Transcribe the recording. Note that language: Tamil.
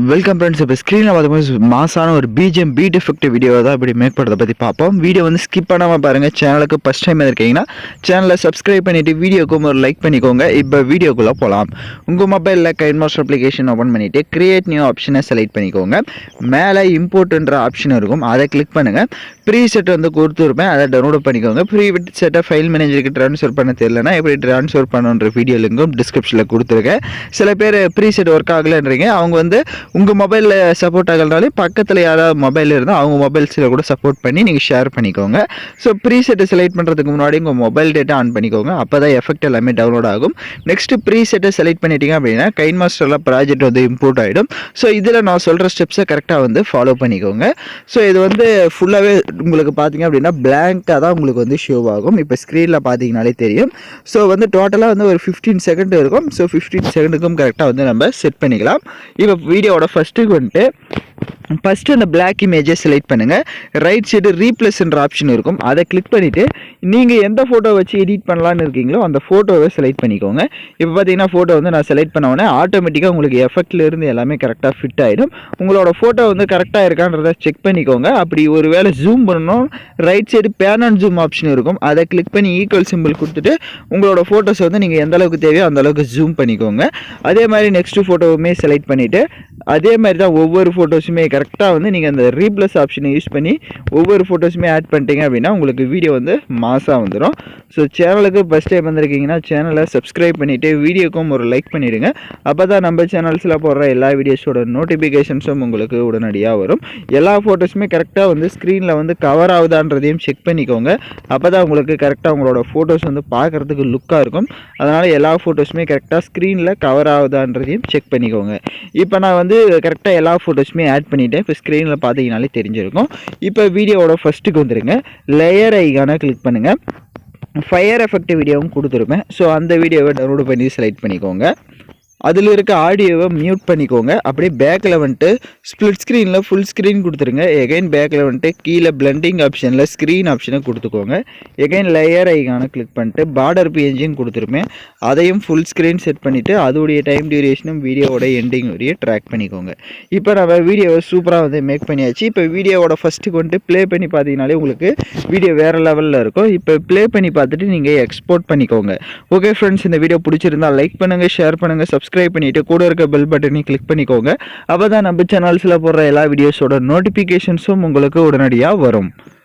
Welcome friends. இப்போ ஸ்க்ரீனில் பார்த்தும்போது மாசான ஒரு பிஜிஎம் பீட் எஃபெக்ட் வீடியோ தான் இப்படி மேக் பண்ணுறதை பற்றி பார்ப்போம். வீடியோ வந்து ஸ்கிப் பண்ணாமல் பாருங்கள். சேனலுக்கு ஃபஸ்ட் டைம் இருக்கீங்கன்னா சேனலை சப்ஸ்கிரைப் பண்ணிவிட்டு வீடியோக்கும் ஒரு லைக் பண்ணிக்கோங்க. இப்போ வீடியோக்குள்ளே போகலாம். உங்கள் மொபைலில் கைன்மாஸ்டர் அப்ளிகேஷன் ஓப்பன் பண்ணிவிட்டு கிரியேட் நியூ ஆப்ஷனை செலக்ட் பண்ணிக்கோங்க. மேலே இம்போர்ட்ன்ற ஆப்ஷன் இருக்கும், அதை கிளிக் பண்ணுங்கள். ப்ரீ செட் வந்து கொடுத்துருப்பேன், அதை டவுன்லோட் பண்ணிக்கோங்க. ப்ரீ செட்டை ஃபைல் மேனேஜருக்கு ட்ரான்ஸ்ஃபர் பண்ண தெரியலனா எப்படி ட்ரான்ஸ்ஃபர் பண்ணுன்ற வீடியோ லிங்கும் டிஸ்கிரிப்ஷனில் கொடுத்துருக்கேன். சில பேர் ப்ரீ செட் ஒர்க் ஆகலைன்றீங்க, அவங்க வந்து உங்கள் மொபைலில் சப்போர்ட் ஆகலனாலே பக்கத்தில் யாராவது மொபைல் இருந்தால் அவங்க மொபைல்ஸில் கூட சப்போர்ட் பண்ணி நீங்கள் ஷேர் பண்ணிக்கோங்க. ஸோ ப்ரீசெட்டை செலக்ட் பண்ணுறதுக்கு முன்னாடி உங்கள் மொபைல் டேட்டா ஆன் பண்ணிக்கோங்க, அப்போ தான் எஃபெக்ட் எல்லாமே டவுன்லோட் ஆகும். நெக்ஸ்ட்டு ப்ரீசெட்டை செலக்ட் பண்ணிட்டீங்க அப்படின்னா கைன்மாஸ்டரில் ப்ராஜெக்ட் வந்து இம்போர்ட் ஆகிடும். ஸோ இதில் நான் சொல்கிற ஸ்டெப்ஸை கரெக்டாக வந்து ஃபாலோ பண்ணிக்கோங்க. ஸோ இது வந்து ஃபுல்லாகவே உங்களுக்கு பார்த்தீங்க அப்படின்னா பிளாங்காக தான் உங்களுக்கு வந்து ஷோ ஆகும். இப்போ ஸ்க்ரீனில் பார்த்தீங்கனாலே தெரியும். ஸோ வந்து டோட்டலாக வந்து ஒரு 15 செகண்ட் இருக்கும். ஸோ 15 செகண்டுக்கும் கரெக்டாக வந்து நம்ம செட் பண்ணிக்கலாம். இப்போ வீடியோவோட ஃபஸ்ட்டுக்கு வந்துட்டு ஃபஸ்ட்டு அந்த பிளாக் இமேஜை செலக்ட் பண்ணுங்கள். ரைட் சைடு ரீப்ளேஸ்ன்ற ஆப்ஷன் இருக்கும், அதை கிளிக் பண்ணிவிட்டு நீங்கள் எந்த ஃபோட்டோ வச்சு எடிட் பண்ணலான்னு இருக்கீங்களோ அந்த ஃபோட்டோவை செலக்ட் பண்ணிக்கோங்க. இப்போ பார்த்தீங்கன்னா ஃபோட்டோ வந்து நான் செலக்ட் பண்ண உடனே ஆட்டோமேட்டிக்காக உங்களுக்கு எஃபெக்ட்லேருந்து எல்லாமே கரெக்டாக ஃபிட் ஆகிடும். உங்களோட ஃபோட்டோ வந்து கரெக்டாக இருக்கான்றதை செக் பண்ணிக்கோங்க. அப்படி ஒரு வேளை ஜூம் பண்ணணும், right side pan and zoom option இருக்கும், அதை கிளிக் பண்ணி ஈக்குவல் சிம்பிள் கொடுத்துட்டு உங்களோட ஃபோட்டோஸ் வந்து நீங்கள் எந்த அளவுக்கு தேவையோ அந்த அளவுக்கு ஜூம் பண்ணிக்கோங்க. அதே மாதிரி நெக்ஸ்ட்டு ஃபோட்டோவுமே செலக்ட் பண்ணிவிட்டு அதே மாதிரி தான் ஒவ்வொரு ஃபோட்டோஸுமே கரெக்டாக வந்து நீங்கள் அந்த ரீப்ளேஸ் ஆப்ஷனை யூஸ் பண்ணி ஒவ்வொரு ஃபோட்டோஸுமே ஆட் பண்ணிட்டீங்க அப்படின்னா உங்களுக்கு வீடியோ வந்து மாசாக வந்துடும். ஸோ சேனலுக்கு ஃபஸ்ட் டைம் வந்திருக்கீங்கன்னா சேனலை சப்ஸ்கிரைப் பண்ணிவிட்டு வீடியோக்கும் ஒரு லைக் பண்ணிவிடுங்க. அப்போ தான் நம்ம சேனல்ஸில் போடுற எல்லா வீடியோஸோட நோட்டிஃபிகேஷன்ஸும் உங்களுக்கு உடனடியாக வரும். எல்லா ஃபோட்டோஸுமே கரெக்டாக வந்து ஸ்க்ரீனில் வந்து கவர் ஆகுதான்றதையும் செக் பண்ணிக்கோங்க. அப்போ தான் உங்களுக்கு கரெக்டாக உங்களோட ஃபோட்டோஸ் வந்து பார்க்குறதுக்கு லுக்காக இருக்கும். அதனால் எல்லா ஃபோட்டோஸுமே கரெக்டாக ஸ்க்ரீனில் கவர் ஆகுதான்றதையும் செக் பண்ணிக்கோங்க. இப்போ நான் வந்து கரெக்டாக எல்லா ஃபோட்டோஸுமே ஆட் பண்ணிவிட்டேன். இப்போ ஸ்க்ரீனில் பார்த்தீங்கனாலே தெரிஞ்சிருக்கும். இப்போ வீடியோவோட ஃபஸ்ட்டுக்கு வந்துடுங்க. லேயர் ஐகானை கிளிக் பண்ணுங்கள். ஃபயர் எஃபெக்ட் வீடியோவும் கொடுத்துருப்பேன். ஸோ அந்த வீடியோவை டவுன்லோட் பண்ணி செலக்ட் பண்ணிக்கோங்க. அதில் இருக்க ஆடியோவை மியூட் பண்ணிக்கோங்க. அப்படியே பேக்கில் வந்துட்டு ஸ்ப்ளிட் ஸ்க்ரீனில் ஃபுல் ஸ்க்ரீன் கொடுத்துருங்க. எகைன் பேக்கில் வந்துட்டு கீழே பிளண்டிங் ஆப்ஷனில் ஸ்க்ரீன் ஆப்ஷனை கொடுத்துக்கோங்க. எகைன் லேயர் ஐகானை கிளிக் பண்ணிட்டு பார்டர் பிஎன்ஜின்னு கொடுத்துருப்பேன், அதையும் ஃபுல் ஸ்க்ரீன் செட் பண்ணிவிட்டு அதோடைய டைம் டியூரேஷனும் வீடியோவோட எண்டிங் வரைய ட்ராக் பண்ணிக்கோங்க. இப்போ நம்ம வீடியோவை சூப்பராக வந்து மேக் பண்ணியாச்சு. இப்போ வீடியோவோட ஃபஸ்ட்டுக்கு வந்துட்டு ப்ளே பண்ணி பார்த்தீங்கனாலே உங்களுக்கு வீடியோ வேறு லெவலில் இருக்கும். இப்போ ப்ளே பண்ணி பார்த்துட்டு நீங்கள் எக்ஸ்போர்ட் பண்ணிக்கோங்க. ஓகே ஃப்ரெண்ட்ஸ், இந்த வீடியோ பிடிச்சிருந்தால் லைக் பண்ணுங்கள், ஷேர் பண்ணுங்கள், சப்ஸ்கிரைப் பண்ணிட்டு கூட இருக்க பெல் பட்டனை கிளிக் பண்ணிக்கோங்க. அப்பதான் நம்ம சேனல்ஸ்ல போடுற எல்லா வீடியோஸோட நோட்டிபிகேஷன்ஸும் உங்களுக்கு உடனடியாக வரும்.